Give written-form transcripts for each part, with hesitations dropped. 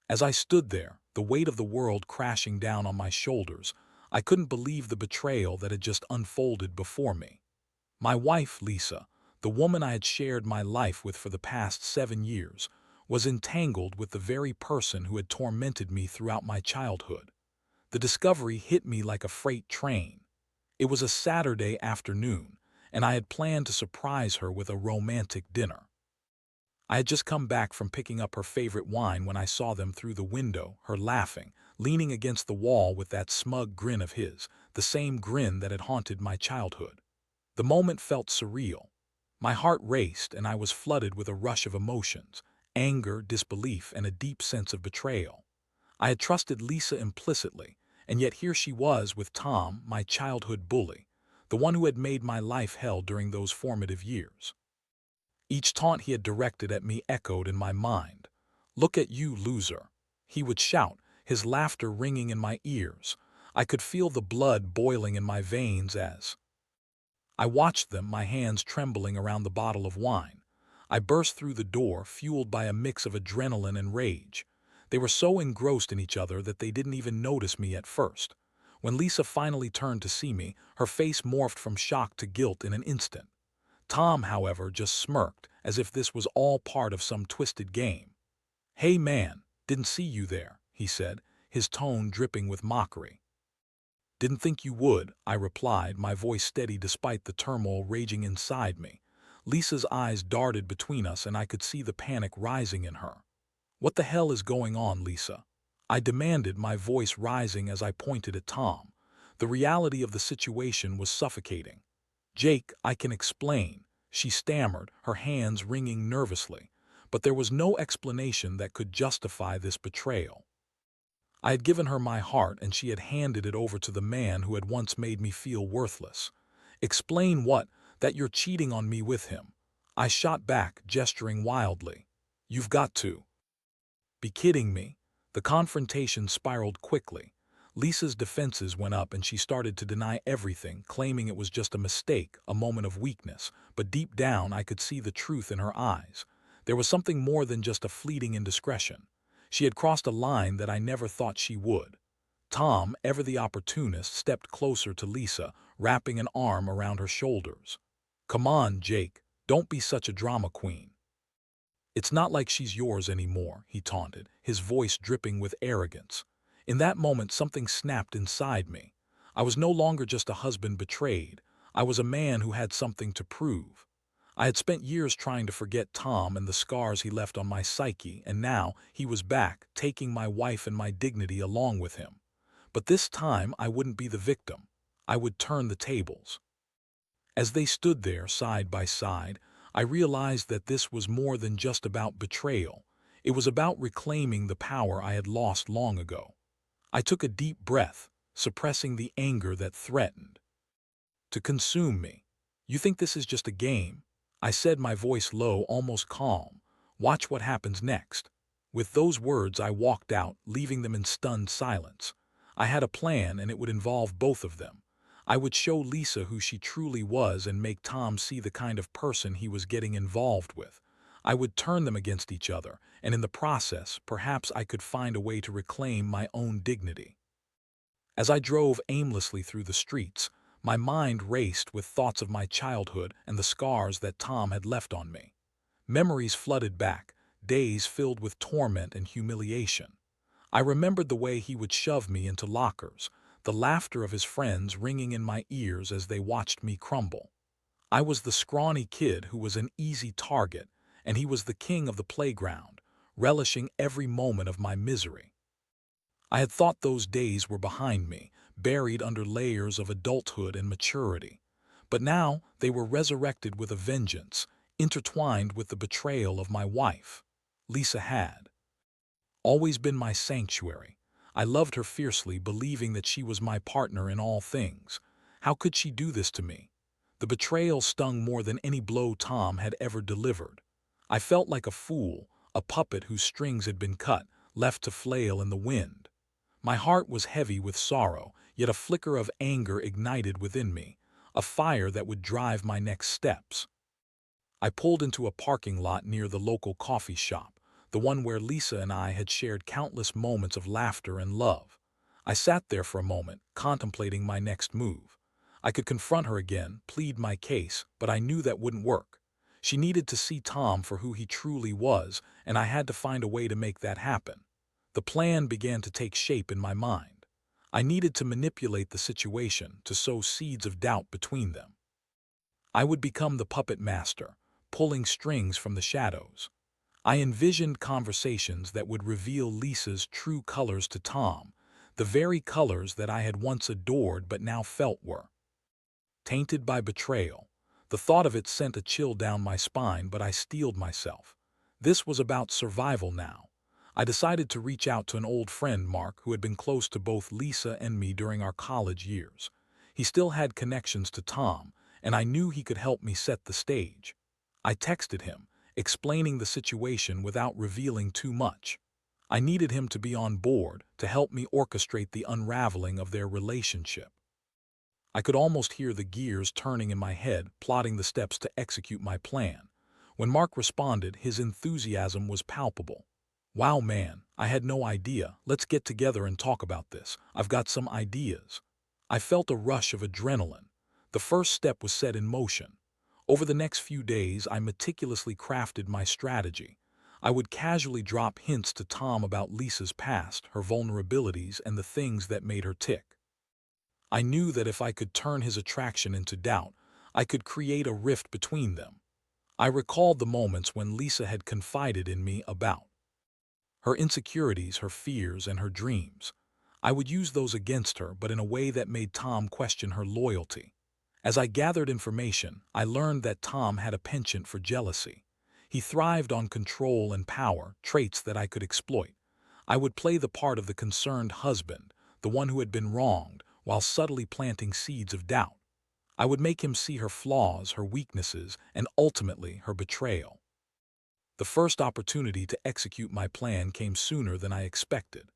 As I stood there, the weight of the world crashing down on my shoulders, I couldn't believe the betrayal that had just unfolded before me. My wife, Lisa, the woman I had shared my life with for the past 7 years, was entangled with the very person who had tormented me throughout my childhood. The discovery hit me like a freight train. It was a Saturday afternoon, and I had planned to surprise her with a romantic dinner. I had just come back from picking up her favorite wine when I saw them through the window, her laughing, leaning against the wall with that smug grin of his, the same grin that had haunted my childhood. The moment felt surreal. My heart raced and I was flooded with a rush of emotions, anger, disbelief, and a deep sense of betrayal. I had trusted Lisa implicitly, and yet here she was with Tom, my childhood bully, the one who had made my life hell during those formative years. Each taunt he had directed at me echoed in my mind. "Look at you, loser," he would shout, his laughter ringing in my ears. I could feel the blood boiling in my veins as I watched them, my hands trembling around the bottle of wine. I burst through the door, fueled by a mix of adrenaline and rage. They were so engrossed in each other that they didn't even notice me at first. When Lisa finally turned to see me, her face morphed from shock to guilt in an instant. Tom, however, just smirked, as if this was all part of some twisted game. "Hey man, didn't see you there," he said, his tone dripping with mockery. "Didn't think you would," I replied, my voice steady despite the turmoil raging inside me. Lisa's eyes darted between us and I could see the panic rising in her. "What the hell is going on, Lisa?" I demanded, my voice rising as I pointed at Tom. The reality of the situation was suffocating. "Jake, I can explain," she stammered, her hands wringing nervously. But there was no explanation that could justify this betrayal. I had given her my heart and she had handed it over to the man who had once made me feel worthless. "Explain what? That you're cheating on me with him?" I shot back, gesturing wildly. "You've got to be kidding me." The confrontation spiraled quickly. Lisa's defenses went up and she started to deny everything, claiming it was just a mistake, a moment of weakness. But deep down I could see the truth in her eyes. There was something more than just a fleeting indiscretion. She had crossed a line that I never thought she would. Tom, ever the opportunist, stepped closer to Lisa, wrapping an arm around her shoulders. "Come on, Jake, don't be such a drama queen. It's not like she's yours anymore," he taunted, his voice dripping with arrogance. In that moment something snapped inside me. I was no longer just a husband betrayed. I was a man who had something to prove. I had spent years trying to forget Tom and the scars he left on my psyche, and now he was back, taking my wife and my dignity along with him. But this time I wouldn't be the victim. I would turn the tables. As they stood there side by side, I realized that this was more than just about betrayal. It was about reclaiming the power I had lost long ago. I took a deep breath, suppressing the anger that threatened to consume me. "You think this is just a game?" I said, my voice low, almost calm. "Watch what happens next." With those words I walked out, leaving them in stunned silence. I had a plan, and it would involve both of them. I would show Lisa who she truly was and make Tom see the kind of person he was getting involved with. I would turn them against each other, and in the process, perhaps I could find a way to reclaim my own dignity. As I drove aimlessly through the streets, my mind raced with thoughts of my childhood and the scars that Tom had left on me. Memories flooded back, days filled with torment and humiliation. I remembered the way he would shove me into lockers, the laughter of his friends ringing in my ears as they watched me crumble. I was the scrawny kid who was an easy target, and he was the king of the playground, relishing every moment of my misery. I had thought those days were behind me, buried under layers of adulthood and maturity. But now they were resurrected with a vengeance, intertwined with the betrayal of my wife. Lisa had always been my sanctuary. I loved her fiercely, believing that she was my partner in all things. How could she do this to me? The betrayal stung more than any blow Tom had ever delivered. I felt like a fool, a puppet whose strings had been cut, left to flail in the wind. My heart was heavy with sorrow, yet a flicker of anger ignited within me, a fire that would drive my next steps. I pulled into a parking lot near the local coffee shop. the one where Lisa and I had shared countless moments of laughter and love. I sat there for a moment, contemplating my next move. I could confront her again, plead my case, but I knew that wouldn't work. She needed to see Tom for who he truly was, and I had to find a way to make that happen. The plan began to take shape in my mind. I needed to manipulate the situation to sow seeds of doubt between them. I would become the puppet master, pulling strings from the shadows. I envisioned conversations that would reveal Lisa's true colors to Tom, the very colors that I had once adored but now felt were tainted by betrayal. The thought of it sent a chill down my spine, but I steeled myself. This was about survival now. I decided to reach out to an old friend, Mark, who had been close to both Lisa and me during our college years. He still had connections to Tom, and I knew he could help me set the stage. I texted him, explaining the situation without revealing too much. I needed him to be on board to help me orchestrate the unraveling of their relationship. I could almost hear the gears turning in my head, plotting the steps to execute my plan. When Mark responded, his enthusiasm was palpable. "Wow, man, I had no idea. Let's get together and talk about this. I've got some ideas." I felt a rush of adrenaline. The first step was set in motion. Over the next few days, I meticulously crafted my strategy. I would casually drop hints to Tom about Lisa's past, her vulnerabilities, and the things that made her tick. I knew that if I could turn his attraction into doubt, I could create a rift between them. I recalled the moments when Lisa had confided in me about her insecurities, her fears, and her dreams. I would use those against her, but in a way that made Tom question her loyalty. As I gathered information, I learned that Tom had a penchant for jealousy. He thrived on control and power, traits that I could exploit. I would play the part of the concerned husband, the one who had been wronged, while subtly planting seeds of doubt. I would make him see her flaws, her weaknesses, and ultimately her betrayal. The first opportunity to execute my plan came sooner than I expected.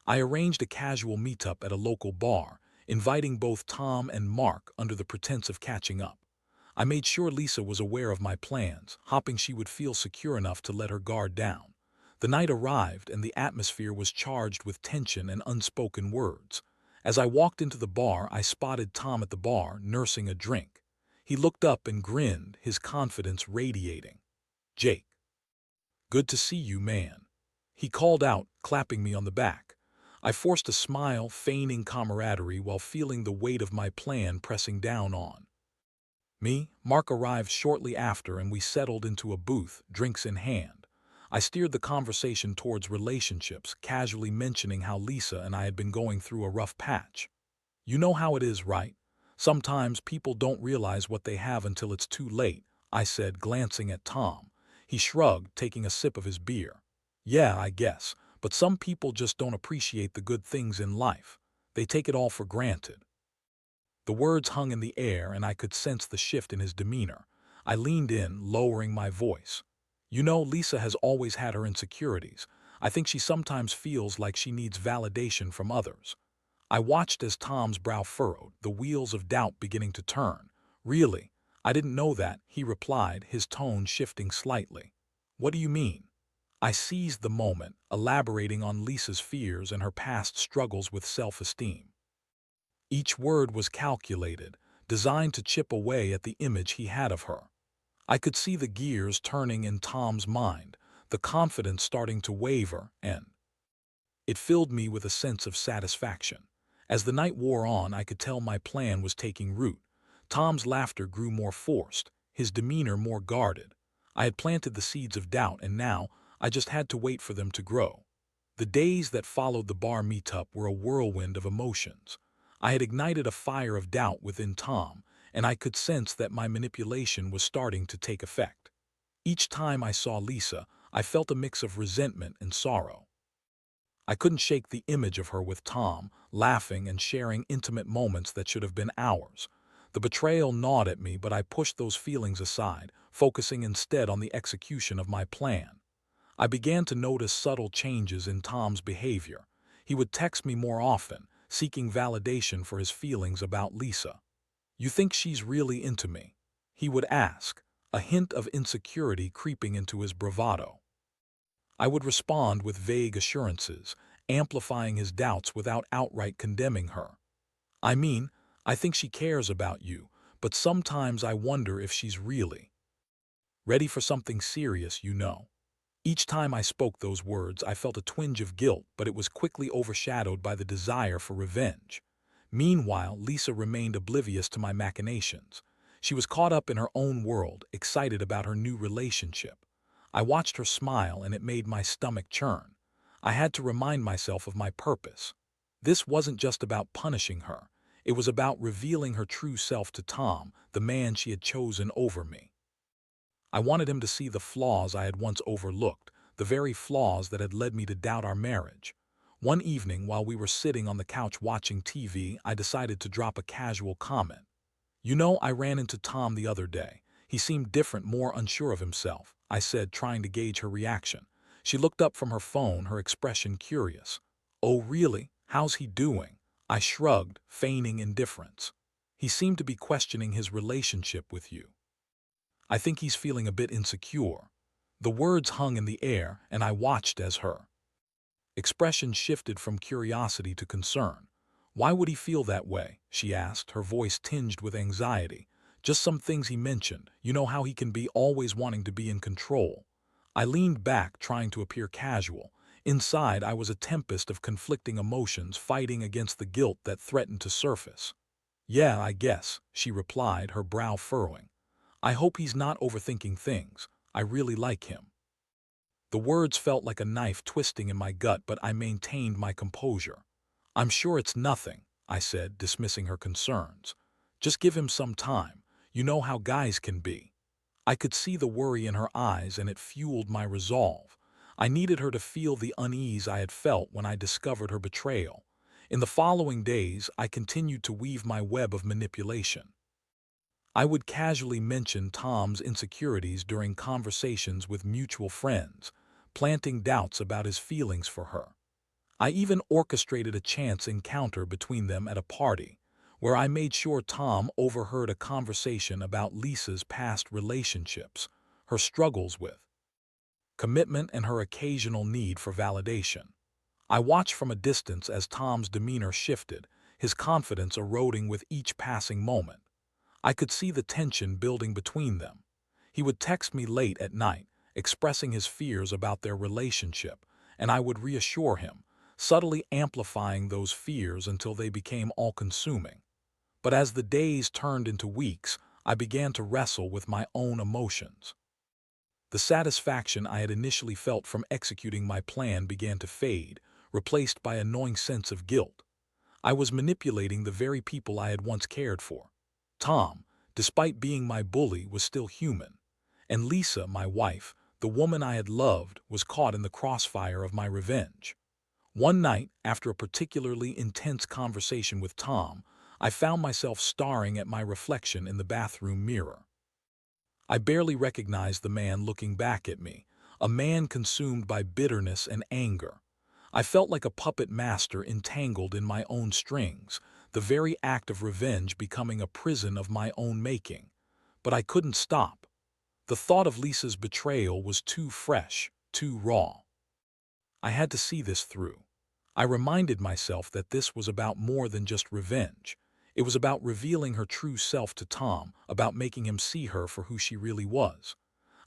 I arranged a casual meetup at a local bar, inviting both Tom and Mark under the pretense of catching up. I made sure Lisa was aware of my plans, hoping she would feel secure enough to let her guard down. The night arrived, and the atmosphere was charged with tension and unspoken words. As I walked into the bar, I spotted Tom at the bar, nursing a drink. He looked up and grinned, his confidence radiating. "Jake, good to see you, man," he called out, clapping me on the back. I forced a smile, feigning camaraderie while feeling the weight of my plan pressing down on me. Mark arrived shortly after, and we settled into a booth, drinks in hand. I steered the conversation towards relationships, casually mentioning how Lisa and I had been going through a rough patch. "You know how it is, right? Sometimes people don't realize what they have until it's too late," I said, glancing at Tom. He shrugged, taking a sip of his beer. "Yeah, I guess, but some people just don't appreciate the good things in life. They take it all for granted." The words hung in the air, and I could sense the shift in his demeanor. I leaned in, lowering my voice. "You know, Lisa has always had her insecurities. I think she sometimes feels like she needs validation from others." I watched as Tom's brow furrowed, the wheels of doubt beginning to turn. "Really? I didn't know that," he replied, his tone shifting slightly. "What do you mean?" I seized the moment, elaborating on Lisa's fears and her past struggles with self-esteem. Each word was calculated, designed to chip away at the image he had of her. I could see the gears turning in Tom's mind, the confidence starting to waver, and it filled me with a sense of satisfaction. As the night wore on, I could tell my plan was taking root. Tom's laughter grew more forced, his demeanor more guarded. I had planted the seeds of doubt, and now I just had to wait for them to grow. The days that followed the bar meetup were a whirlwind of emotions. I had ignited a fire of doubt within Tom, and I could sense that my manipulation was starting to take effect. Each time I saw Lisa, I felt a mix of resentment and sorrow. I couldn't shake the image of her with Tom, laughing and sharing intimate moments that should have been ours. The betrayal gnawed at me, but I pushed those feelings aside, focusing instead on the execution of my plan. I began to notice subtle changes in Tom's behavior. He would text me more often, seeking validation for his feelings about Lisa. "You think she's really into me?" he would ask, a hint of insecurity creeping into his bravado. I would respond with vague assurances, amplifying his doubts without outright condemning her. I mean, I think she cares about you, but sometimes I wonder if she's really ready for something serious, you know. Each time I spoke those words, I felt a twinge of guilt, but it was quickly overshadowed by the desire for revenge. Meanwhile, Lisa remained oblivious to my machinations. She was caught up in her own world, excited about her new relationship. I watched her smile and it made my stomach churn. I had to remind myself of my purpose. This wasn't just about punishing her. It was about revealing her true self to Tom, the man she had chosen over me. I wanted him to see the flaws I had once overlooked, the very flaws that had led me to doubt our marriage. One evening, while we were sitting on the couch watching TV, I decided to drop a casual comment. "You know, I ran into Tom the other day. He seemed different, more unsure of himself," I said, trying to gauge her reaction. She looked up from her phone, her expression curious. "Oh, really? How's he doing?" I shrugged, feigning indifference. "He seemed to be questioning his relationship with you. I think he's feeling a bit insecure." The words hung in the air, and I watched as her expression shifted from curiosity to concern. "Why would he feel that way?" she asked, her voice tinged with anxiety. "Just some things he mentioned. You know how he can be, always wanting to be in control." I leaned back, trying to appear casual. Inside, I was a tempest of conflicting emotions, fighting against the guilt that threatened to surface. "Yeah, I guess," she replied, her brow furrowing. "I hope he's not overthinking things. I really like him." The words felt like a knife twisting in my gut, but I maintained my composure. "I'm sure it's nothing," I said, dismissing her concerns. "Just give him some time. You know how guys can be." I could see the worry in her eyes, and it fueled my resolve. I needed her to feel the unease I had felt when I discovered her betrayal. In the following days, I continued to weave my web of manipulation. I would casually mention Tom's insecurities during conversations with mutual friends, planting doubts about his feelings for her. I even orchestrated a chance encounter between them at a party, where I made sure Tom overheard a conversation about Lisa's past relationships, her struggles with commitment, and her occasional need for validation. I watched from a distance as Tom's demeanor shifted, his confidence eroding with each passing moment. I could see the tension building between them. He would text me late at night, expressing his fears about their relationship, and I would reassure him, subtly amplifying those fears until they became all-consuming. But as the days turned into weeks, I began to wrestle with my own emotions. The satisfaction I had initially felt from executing my plan began to fade, replaced by a gnawing sense of guilt. I was manipulating the very people I had once cared for. Tom, despite being my bully, was still human. And Lisa, my wife, the woman I had loved, was caught in the crossfire of my revenge. One night, after a particularly intense conversation with Tom, I found myself staring at my reflection in the bathroom mirror. I barely recognized the man looking back at me, a man consumed by bitterness and anger. I felt like a puppet master entangled in my own strings, the very act of revenge becoming a prison of my own making. But I couldn't stop. The thought of Lisa's betrayal was too fresh, too raw. I had to see this through. I reminded myself that this was about more than just revenge. It was about revealing her true self to Tom, about making him see her for who she really was.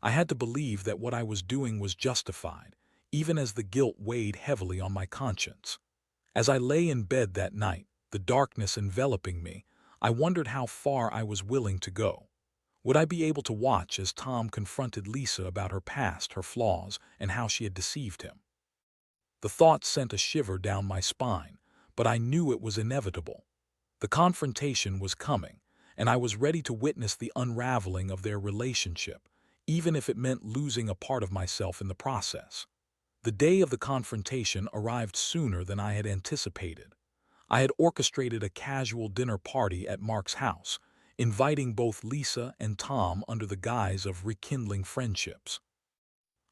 I had to believe that what I was doing was justified, even as the guilt weighed heavily on my conscience. As I lay in bed that night, the darkness enveloping me, I wondered how far I was willing to go. Would I be able to watch as Tom confronted Lisa about her past, her flaws, and how she had deceived him? The thought sent a shiver down my spine, but I knew it was inevitable. The confrontation was coming, and I was ready to witness the unraveling of their relationship, even if it meant losing a part of myself in the process. The day of the confrontation arrived sooner than I had anticipated. I had orchestrated a casual dinner party at Mark's house, inviting both Lisa and Tom under the guise of rekindling friendships.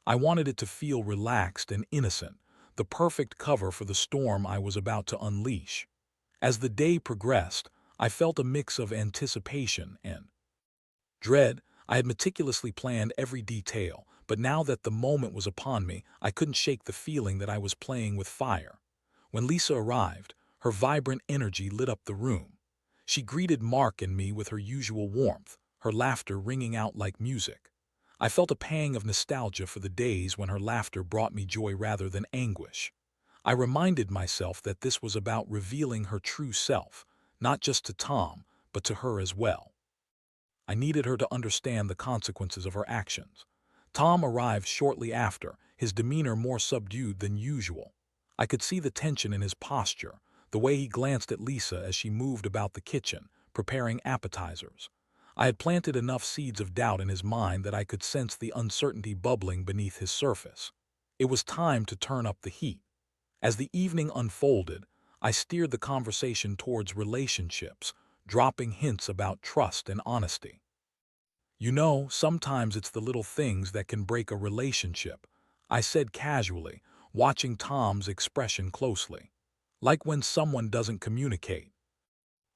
I wanted it to feel relaxed and innocent, the perfect cover for the storm I was about to unleash. As the day progressed, I felt a mix of anticipation and dread. I had meticulously planned every detail, but now that the moment was upon me, I couldn't shake the feeling that I was playing with fire. When Lisa arrived, her vibrant energy lit up the room. She greeted Mark and me with her usual warmth, her laughter ringing out like music. I felt a pang of nostalgia for the days when her laughter brought me joy rather than anguish. I reminded myself that this was about revealing her true self, not just to Tom, but to her as well. I needed her to understand the consequences of her actions. Tom arrived shortly after, his demeanor more subdued than usual. I could see the tension in his posture, the way he glanced at Lisa as she moved about the kitchen, preparing appetizers. I had planted enough seeds of doubt in his mind that I could sense the uncertainty bubbling beneath his surface. It was time to turn up the heat. As the evening unfolded, I steered the conversation towards relationships, dropping hints about trust and honesty. You know, sometimes it's the little things that can break a relationship, I said casually, watching Tom's expression closely. Like when someone doesn't communicate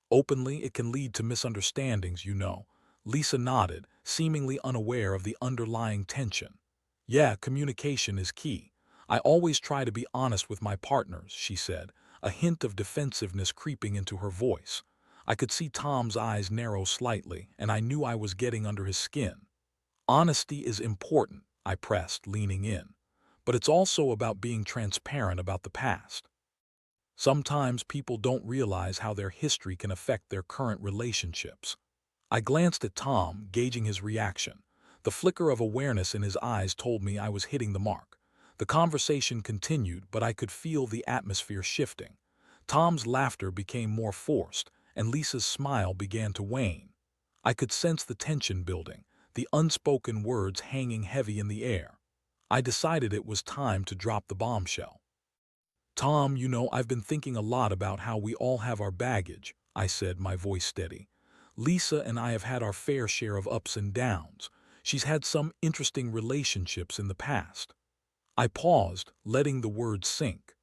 openly, it can lead to misunderstandings, you know. Lisa nodded, seemingly unaware of the underlying tension. Yeah, communication is key. I always try to be honest with my partners, she said, a hint of defensiveness creeping into her voice. I could see Tom's eyes narrow slightly, and I knew I was getting under his skin. Honesty is important, I pressed, leaning in. But it's also about being transparent about the past. Sometimes people don't realize how their history can affect their current relationships. I glanced at Tom, gauging his reaction. The flicker of awareness in his eyes told me I was hitting the mark. The conversation continued, but I could feel the atmosphere shifting. Tom's laughter became more forced, and Lisa's smile began to wane. I could sense the tension building, the unspoken words hanging heavy in the air. I decided it was time to drop the bombshell. Tom, you know, I've been thinking a lot about how we all have our baggage, I said, my voice steady. Lisa and I have had our fair share of ups and downs. She's had some interesting relationships in the past. I paused, letting the words sink.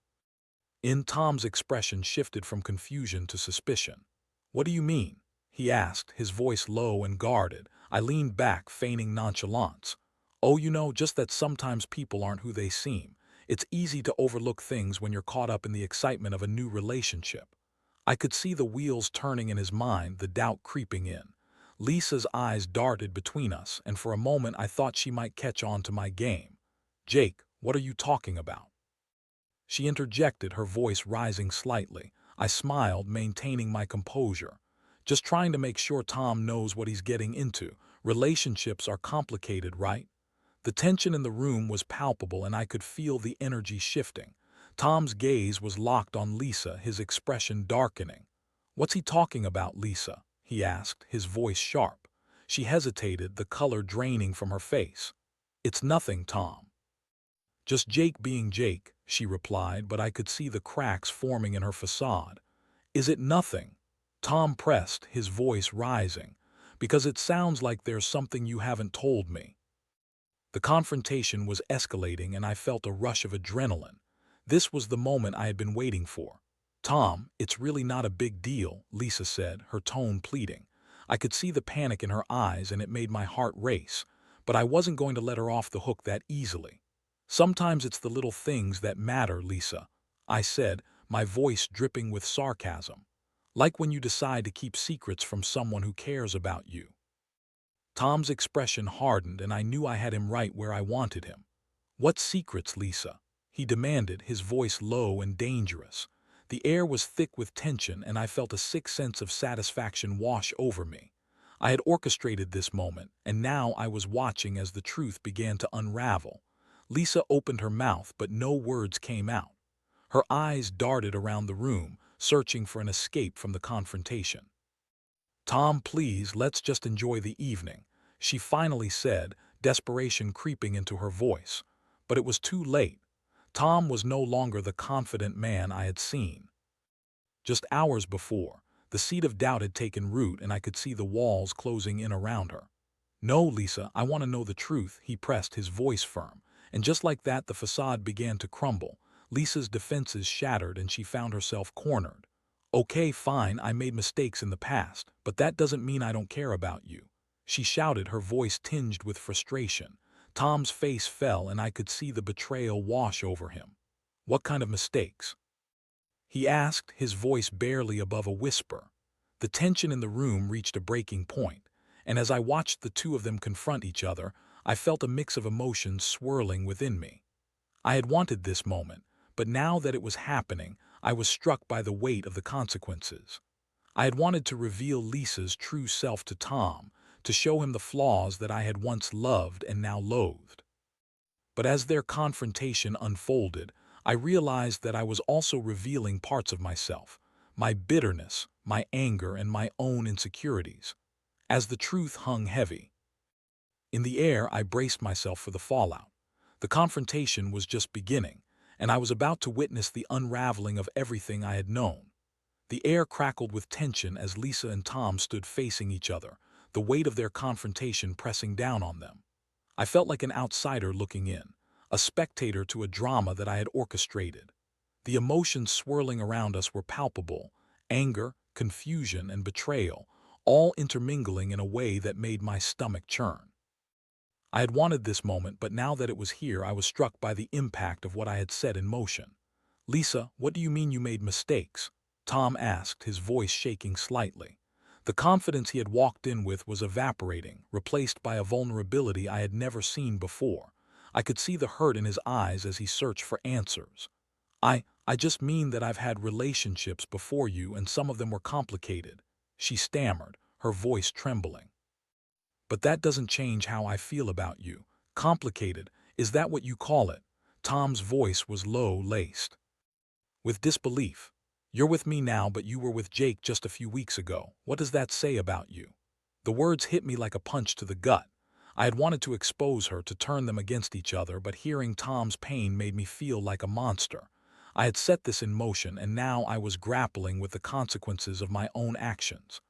In Tom's expression shifted from confusion to suspicion. What do you mean? He asked, his voice low and guarded. I leaned back, feigning nonchalance. Oh, you know, just that sometimes people aren't who they seem. It's easy to overlook things when you're caught up in the excitement of a new relationship. I could see the wheels turning in his mind, the doubt creeping in. Lisa's eyes darted between us, and for a moment I thought she might catch on to my game. Jake, what are you talking about? She interjected, her voice rising slightly. I smiled, maintaining my composure. Just trying to make sure Tom knows what he's getting into. Relationships are complicated, right? The tension in the room was palpable, and I could feel the energy shifting. Tom's gaze was locked on Lisa, his expression darkening. What's he talking about, Lisa? He asked, his voice sharp. She hesitated, the color draining from her face. It's nothing, Tom. Just Jake being Jake, she replied, but I could see the cracks forming in her facade. Is it nothing? Tom pressed, his voice rising. Because it sounds like there's something you haven't told me. The confrontation was escalating, and I felt a rush of adrenaline. This was the moment I had been waiting for. Tom, it's really not a big deal, Lisa said, her tone pleading. I could see the panic in her eyes, and it made my heart race. But I wasn't going to let her off the hook that easily. Sometimes it's the little things that matter, Lisa, I said, my voice dripping with sarcasm. Like when you decide to keep secrets from someone who cares about you. Tom's expression hardened, and I knew I had him right where I wanted him. What secrets, Lisa? He demanded, his voice low and dangerous. The air was thick with tension, and I felt a sick sense of satisfaction wash over me. I had orchestrated this moment, and now I was watching as the truth began to unravel. Lisa opened her mouth, but no words came out. Her eyes darted around the room, searching for an escape from the confrontation. Tom, please, let's just enjoy the evening, she finally said, desperation creeping into her voice. But it was too late. Tom was no longer the confident man I had seen. Just hours before, the seed of doubt had taken root, and I could see the walls closing in around her. No, Lisa, I want to know the truth, he pressed, his voice firm. And just like that, the facade began to crumble. Lisa's defenses shattered, and she found herself cornered. Okay, fine, I made mistakes in the past, but that doesn't mean I don't care about you, she shouted, her voice tinged with frustration. Tom's face fell and I could see the betrayal wash over him. What kind of mistakes? He asked, his voice barely above a whisper. The tension in the room reached a breaking point, and as I watched the two of them confront each other, I felt a mix of emotions swirling within me. I had wanted this moment, but now that it was happening, I was struck by the weight of the consequences. I had wanted to reveal Lisa's true self to Tom, to show him the flaws that I had once loved and now loathed. But as their confrontation unfolded, I realized that I was also revealing parts of myself, my bitterness, my anger, and my own insecurities. As the truth hung heavy in the air, I braced myself for the fallout. The confrontation was just beginning, and I was about to witness the unraveling of everything I had known. The air crackled with tension as Lisa and Tom stood facing each other, the weight of their confrontation pressing down on them. I felt like an outsider looking in, a spectator to a drama that I had orchestrated. The emotions swirling around us were palpable: anger, confusion, and betrayal, all intermingling in a way that made my stomach churn. I had wanted this moment, but now that it was here, I was struck by the impact of what I had set in motion. "Lisa, what do you mean you made mistakes?" Tom asked, his voice shaking slightly. The confidence he had walked in with was evaporating, replaced by a vulnerability I had never seen before. I could see the hurt in his eyes as he searched for answers. I just mean that I've had relationships before you and some of them were complicated," she stammered, her voice trembling. "But that doesn't change how I feel about you. Complicated, is that what you call it?" Tom's voice was low-laced with disbelief. "You're with me now, but you were with Jake just a few weeks ago. What does that say about you?" The words hit me like a punch to the gut. I had wanted to expose her, to turn them against each other, but hearing Tom's pain made me feel like a monster. I had set this in motion, and now I was grappling with the consequences of my own actions.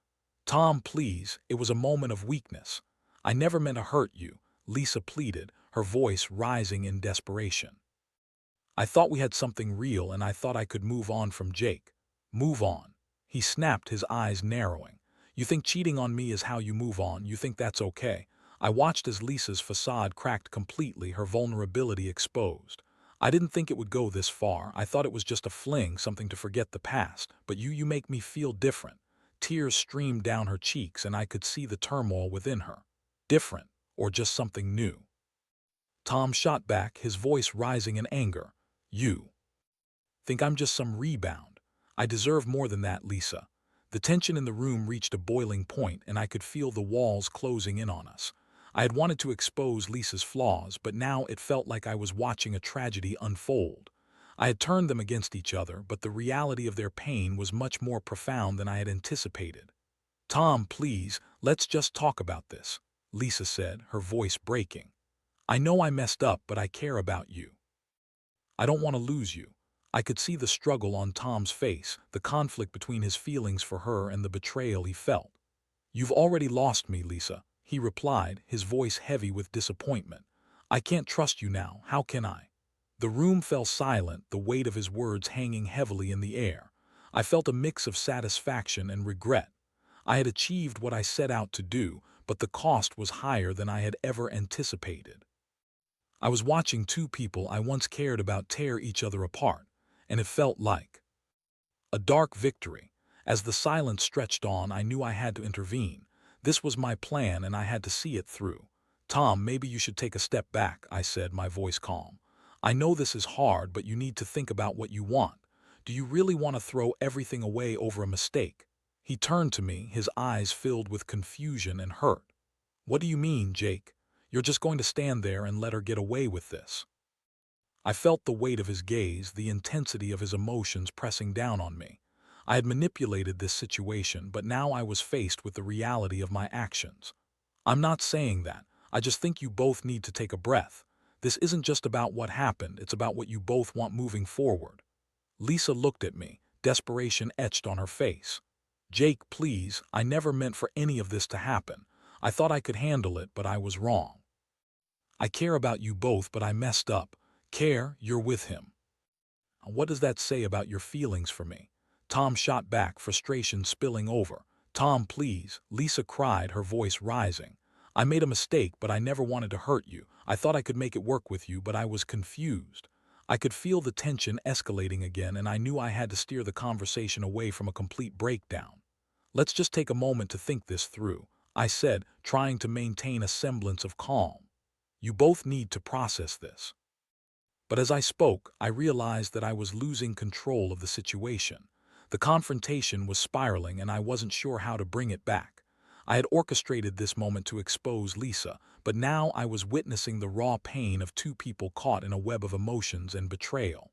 "Tom, please, it was a moment of weakness. I never meant to hurt you," Lisa pleaded, her voice rising in desperation. "I thought we had something real, and I thought I could move on from Jake." "Move on?" He snapped, his eyes narrowing. "You think cheating on me is how you move on? You think that's okay?" I watched as Lisa's facade cracked completely, her vulnerability exposed. "I didn't think it would go this far. I thought it was just a fling, something to forget the past. But you make me feel different." Tears streamed down her cheeks, and I could see the turmoil within her. "Different, or just something new?" Tom shot back, his voice rising in anger. "You think I'm just some rebound? I deserve more than that, Lisa." The tension in the room reached a boiling point, and I could feel the walls closing in on us. I had wanted to expose Lisa's flaws, but now it felt like I was watching a tragedy unfold. I had turned them against each other, but the reality of their pain was much more profound than I had anticipated. "Tom, please, let's just talk about this," Lisa said, her voice breaking. "I know I messed up, but I care about you. I don't want to lose you." I could see the struggle on Tom's face, the conflict between his feelings for her and the betrayal he felt. "You've already lost me, Lisa," he replied, his voice heavy with disappointment. "I can't trust you now. How can I?" The room fell silent, the weight of his words hanging heavily in the air. I felt a mix of satisfaction and regret. I had achieved what I set out to do, but the cost was higher than I had ever anticipated. I was watching two people I once cared about tear each other apart, and it felt like a dark victory. As the silence stretched on, I knew I had to intervene. This was my plan, and I had to see it through. "Tom, maybe you should take a step back," I said, my voice calm. "I know this is hard, but you need to think about what you want. Do you really want to throw everything away over a mistake?" He turned to me, his eyes filled with confusion and hurt. "What do you mean, Jake? You're just going to stand there and let her get away with this?" I felt the weight of his gaze, the intensity of his emotions pressing down on me. I had manipulated this situation, but now I was faced with the reality of my actions. "I'm not saying that. I just think you both need to take a breath. This isn't just about what happened, it's about what you both want moving forward." Lisa looked at me, desperation etched on her face. "Jake, please, I never meant for any of this to happen. I thought I could handle it, but I was wrong. I care about you both, but I messed up." "Care? You're with him. What does that say about your feelings for me?" Tom shot back, frustration spilling over. "Tom, please," Lisa cried, her voice rising. I made a mistake, but I never wanted to hurt you. I thought I could make it work with you, but I was confused. I could feel the tension escalating again, and I knew I had to steer the conversation away from a complete breakdown. Let's just take a moment to think this through, I said, trying to maintain a semblance of calm. You both need to process this. But as I spoke, I realized that I was losing control of the situation. The confrontation was spiraling, and I wasn't sure how to bring it back. I had orchestrated this moment to expose Lisa, but now I was witnessing the raw pain of two people caught in a web of emotions and betrayal.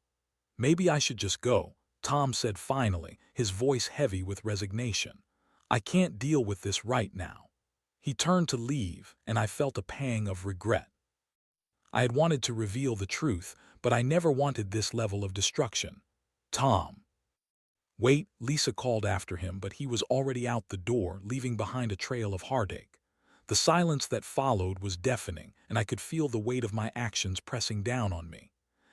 Maybe I should just go, Tom said finally, his voice heavy with resignation. I can't deal with this right now. He turned to leave, and I felt a pang of regret. I had wanted to reveal the truth, but I never wanted this level of destruction. Tom. Wait, Lisa called after him, but he was already out the door, leaving behind a trail of heartache. The silence that followed was deafening, and I could feel the weight of my actions pressing down on me.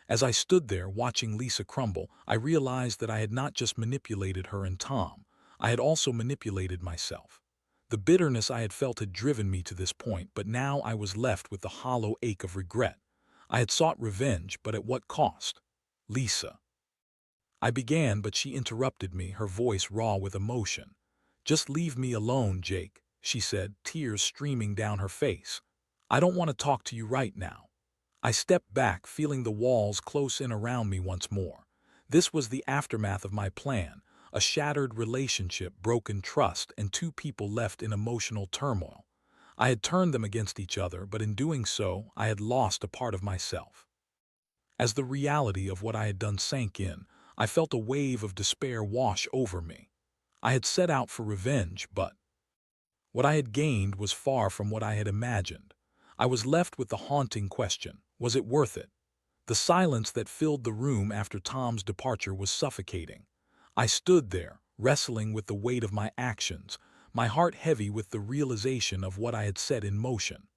As I stood there watching Lisa crumble, I realized that I had not just manipulated her and Tom, I had also manipulated myself. The bitterness I had felt had driven me to this point, but now I was left with the hollow ache of regret. I had sought revenge, but at what cost? Lisa. I began, but she interrupted me, her voice raw with emotion. Just leave me alone, Jake, she said, tears streaming down her face. I don't want to talk to you right now. I stepped back, feeling the walls close in around me once more. This was the aftermath of my plan, a shattered relationship, broken trust, and two people left in emotional turmoil. I had turned them against each other, but in doing so, I had lost a part of myself. As the reality of what I had done sank in, I felt a wave of despair wash over me. I had set out for revenge, but what I had gained was far from what I had imagined. I was left with the haunting question, was it worth it? The silence that filled the room after Tom's departure was suffocating. I stood there, wrestling with the weight of my actions, my heart heavy with the realization of what I had set in motion.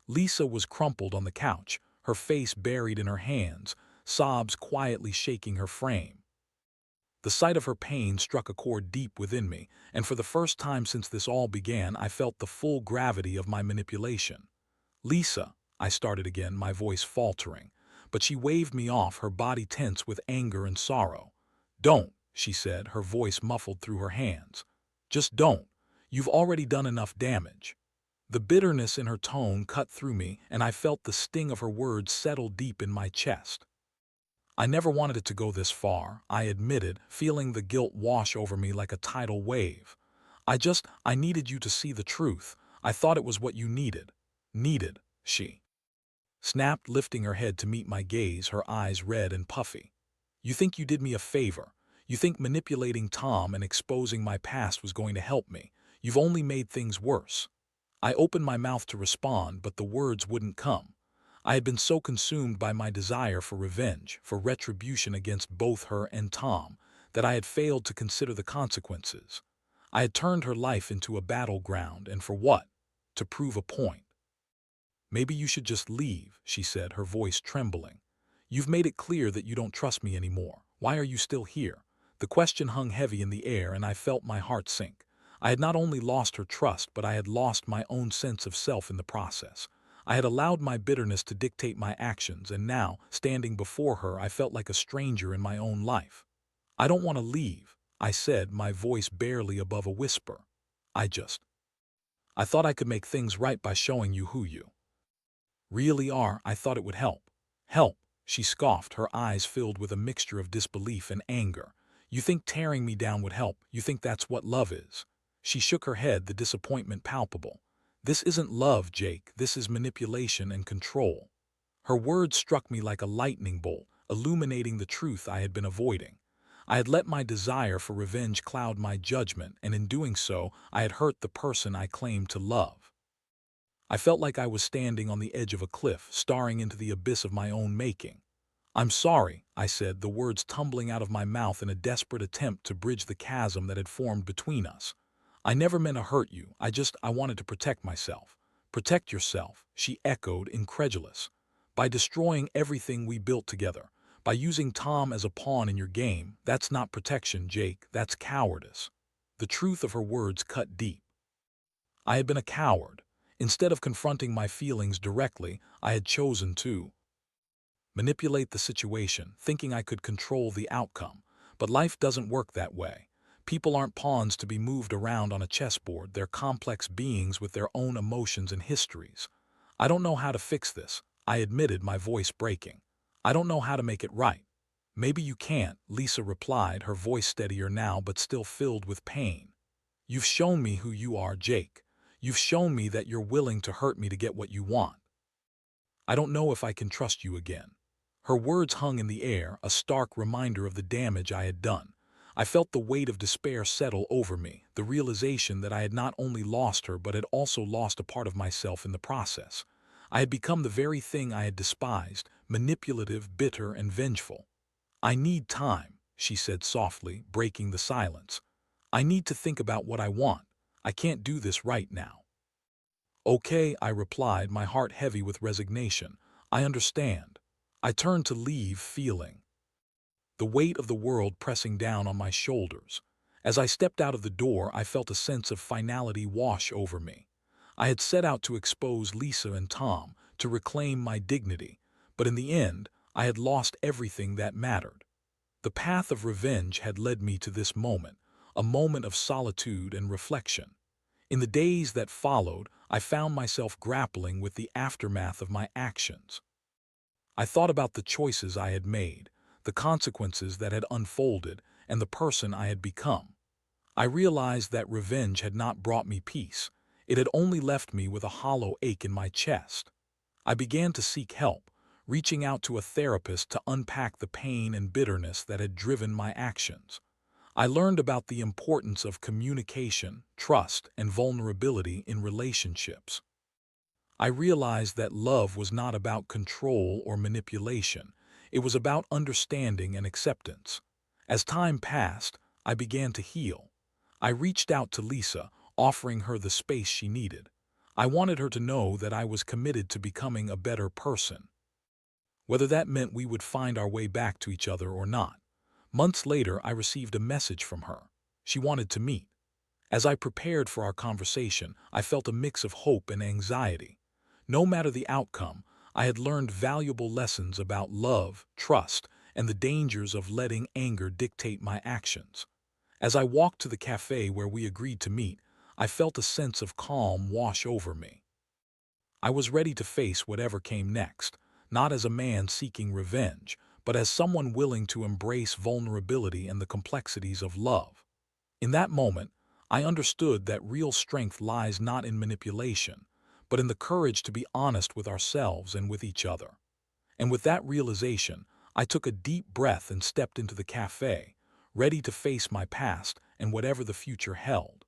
Lisa was crumpled on the couch, her face buried in her hands, sobs quietly shaking her frame. The sight of her pain struck a chord deep within me, and for the first time since this all began, I felt the full gravity of my manipulation. Lisa, I started again, my voice faltering, but she waved me off, her body tense with anger and sorrow. Don't, she said, her voice muffled through her hands. Just don't. You've already done enough damage. The bitterness in her tone cut through me, and I felt the sting of her words settle deep in my chest. I never wanted it to go this far, I admitted, feeling the guilt wash over me like a tidal wave. I needed you to see the truth. I thought it was what you needed. Needed, she snapped, lifting her head to meet my gaze, her eyes red and puffy. You think you did me a favor. You think manipulating Tom and exposing my past was going to help me. You've only made things worse. I opened my mouth to respond, but the words wouldn't come. I had been so consumed by my desire for revenge, for retribution against both her and Tom, that I had failed to consider the consequences. I had turned her life into a battleground, and for what? To prove a point. Maybe you should just leave, she said, her voice trembling. You've made it clear that you don't trust me anymore. Why are you still here? The question hung heavy in the air, and I felt my heart sink. I had not only lost her trust, but I had lost my own sense of self in the process. I had allowed my bitterness to dictate my actions, and now, standing before her, I felt like a stranger in my own life. I don't want to leave, I said, my voice barely above a whisper. I thought I could make things right by showing you who you really are. I thought it would help. Help, she scoffed, her eyes filled with a mixture of disbelief and anger. You think tearing me down would help? You think that's what love is? She shook her head, the disappointment palpable. This isn't love, Jake. This is manipulation and control. Her words struck me like a lightning bolt, illuminating the truth I had been avoiding. I had let my desire for revenge cloud my judgment, and in doing so, I had hurt the person I claimed to love. I felt like I was standing on the edge of a cliff, staring into the abyss of my own making. I'm sorry, I said, the words tumbling out of my mouth in a desperate attempt to bridge the chasm that had formed between us. I never meant to hurt you. I wanted to protect myself. Protect yourself, she echoed, incredulous. By destroying everything we built together. By using Tom as a pawn in your game. That's not protection, Jake. That's cowardice. The truth of her words cut deep. I had been a coward. Instead of confronting my feelings directly, I had chosen to manipulate the situation, thinking I could control the outcome. But life doesn't work that way. People aren't pawns to be moved around on a chessboard. They're complex beings with their own emotions and histories. I don't know how to fix this, I admitted, my voice breaking. I don't know how to make it right. Maybe you can't, Lisa replied, her voice steadier now but still filled with pain. You've shown me who you are, Jake. You've shown me that you're willing to hurt me to get what you want. I don't know if I can trust you again. Her words hung in the air, a stark reminder of the damage I had done. I felt the weight of despair settle over me, the realization that I had not only lost her but had also lost a part of myself in the process. I had become the very thing I had despised, manipulative, bitter, and vengeful. I need time, she said softly, breaking the silence. I need to think about what I want. I can't do this right now. Okay, I replied, my heart heavy with resignation. I understand. I turned to leave, feeling the weight of the world pressing down on my shoulders. As I stepped out of the door, I felt a sense of finality wash over me. I had set out to expose Lisa and Tom, to reclaim my dignity, but in the end, I had lost everything that mattered. The path of revenge had led me to this moment, a moment of solitude and reflection. In the days that followed, I found myself grappling with the aftermath of my actions. I thought about the choices I had made, the consequences that had unfolded, and the person I had become. I realized that revenge had not brought me peace. It had only left me with a hollow ache in my chest. I began to seek help, reaching out to a therapist to unpack the pain and bitterness that had driven my actions. I learned about the importance of communication, trust, and vulnerability in relationships. I realized that love was not about control or manipulation. It was about understanding and acceptance. As time passed, I began to heal. I reached out to Lisa, offering her the space she needed. I wanted her to know that I was committed to becoming a better person, whether that meant we would find our way back to each other or not. Months later, I received a message from her. She wanted to meet. As I prepared for our conversation, I felt a mix of hope and anxiety. No matter the outcome, I had learned valuable lessons about love, trust, and the dangers of letting anger dictate my actions. As I walked to the cafe where we agreed to meet, I felt a sense of calm wash over me. I was ready to face whatever came next, not as a man seeking revenge, but as someone willing to embrace vulnerability and the complexities of love. In that moment, I understood that real strength lies not in manipulation, but in the courage to be honest with ourselves and with each other. And with that realization, I took a deep breath and stepped into the cafe, ready to face my past and whatever the future held.